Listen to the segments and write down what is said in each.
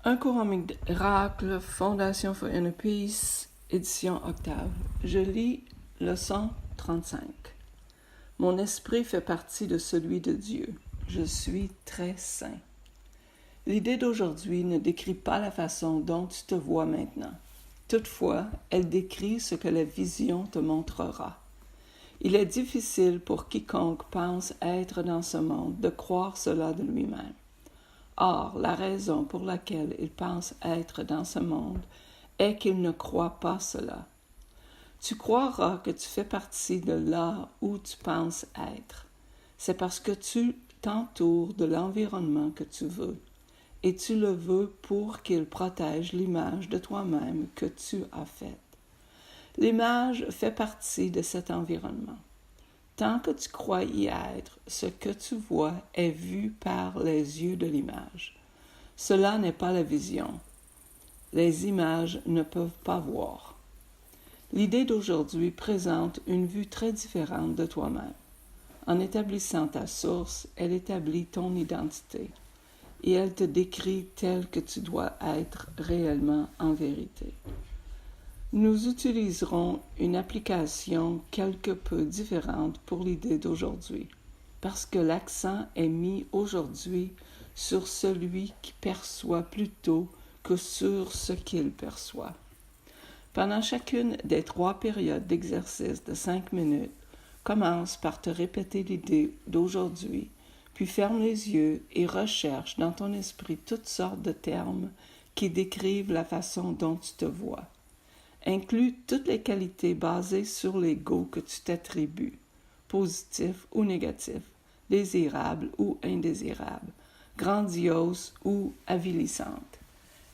Un cours en miracle, Fondation for Inner Peace, édition Octave. Je lis leçon 35. Mon esprit fait partie de celui de Dieu. Je suis très saint. L'idée d'aujourd'hui ne décrit pas la façon dont tu te vois maintenant. Toutefois, elle décrit ce que la vision te montrera. Il est difficile pour quiconque pense être dans ce monde de croire cela de lui-même. Or, la raison pour laquelle il pense être dans ce monde est qu'il ne croit pas cela. Tu croiras que tu fais partie de là où tu penses être. C'est parce que tu t'entoures de l'environnement que tu veux, et tu le veux pour qu'il protège l'image de toi-même que tu as faite. L'image fait partie de cet environnement. Tant que tu crois y être, ce que tu vois est vu par les yeux de l'image. Cela n'est pas la vision. Les images ne peuvent pas voir. L'idée d'aujourd'hui présente une vue très différente de toi-même. En établissant ta source, elle établit ton identité et elle te décrit tel que tu dois être réellement en vérité. Nous utiliserons une application quelque peu différente pour l'idée d'aujourd'hui, parce que l'accent est mis aujourd'hui sur celui qui perçoit plutôt que sur ce qu'il perçoit. Pendant chacune des 3 périodes d'exercice de 5 minutes, commence par te répéter l'idée d'aujourd'hui, puis ferme les yeux et recherche dans ton esprit toutes sortes de termes qui décrivent la façon dont tu te vois. Inclus toutes les qualités basées sur l'ego que tu t'attribues, positif ou négatif, désirable ou indésirable, grandiose ou avilissante.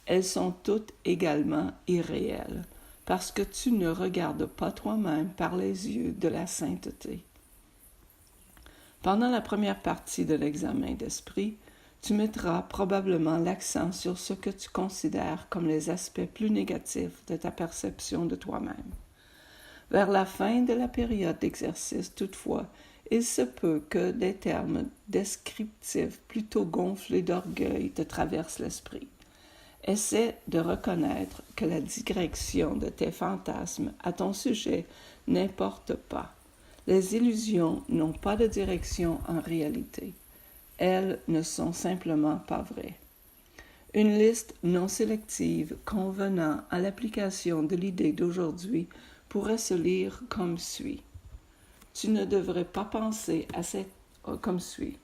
Elles sont toutes également irréelles, parce que tu ne regardes pas toi-même par les yeux de la sainteté. Pendant la première partie de l'examen d'esprit, tu mettras probablement l'accent sur ce que tu considères comme les aspects plus négatifs de ta perception de toi-même. Vers la fin de la période d'exercice, toutefois, il se peut que des termes descriptifs plutôt gonflés d'orgueil te traversent l'esprit. Essaie de reconnaître que la digression de tes fantasmes à ton sujet n'importe pas. Les illusions n'ont pas de direction en réalité. Elles ne sont simplement pas vraies. Une liste non sélective convenant à l'application de l'idée d'aujourd'hui pourrait se lire comme suit. Tu ne devrais pas penser à cette comme suit.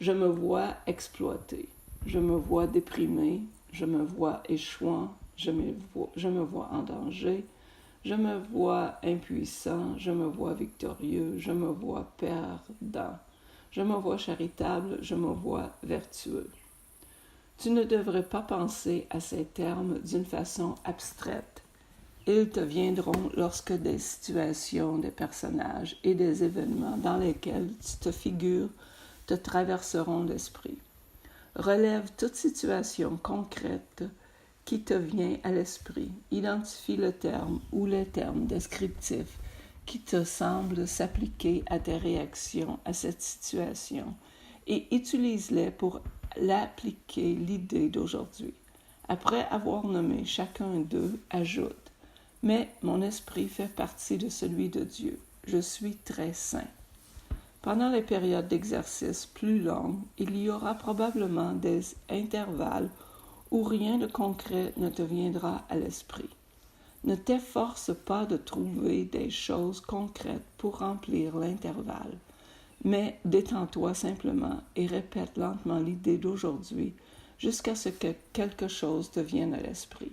Je me vois exploité, je me vois déprimé, je me vois échouant, je me vois en danger, je me vois impuissant, je me vois victorieux, je me vois perdant. Je me vois charitable, je me vois vertueux. Tu ne devrais pas penser à ces termes d'une façon abstraite. Ils te viendront lorsque des situations, des personnages et des événements dans lesquels tu te figures te traverseront l'esprit. Relève toute situation concrète qui te vient à l'esprit. Identifie le terme ou les termes descriptifs qui te semblent s'appliquer à tes réactions à cette situation et utilise-les pour l'appliquer l'idée d'aujourd'hui. Après avoir nommé chacun d'eux, ajoute « Mais mon esprit fait partie de celui de Dieu. Je suis très saint. » Pendant les périodes d'exercice plus longues, il y aura probablement des intervalles où rien de concret ne te viendra à l'esprit. Ne t'efforce pas de trouver des choses concrètes pour remplir l'intervalle, mais détends-toi simplement et répète lentement l'idée d'aujourd'hui jusqu'à ce que quelque chose te vienne à l'esprit.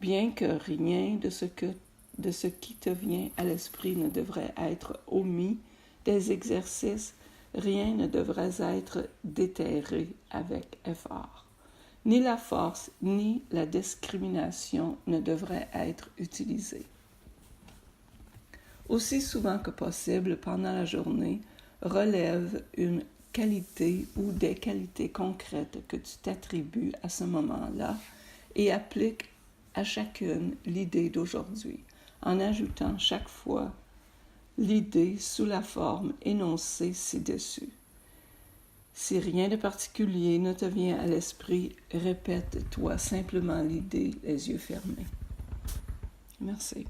Bien que rien de ce qui te vient à l'esprit ne devrait être omis des exercices, rien ne devrait être déterré avec effort. Ni la force ni la discrimination ne devraient être utilisées. Aussi souvent que possible pendant la journée, relève une qualité ou des qualités concrètes que tu t'attribues à ce moment-là et applique à chacune l'idée d'aujourd'hui, en ajoutant chaque fois l'idée sous la forme énoncée ci-dessus. Si rien de particulier ne te vient à l'esprit, répète-toi simplement l'idée, les yeux fermés. Merci.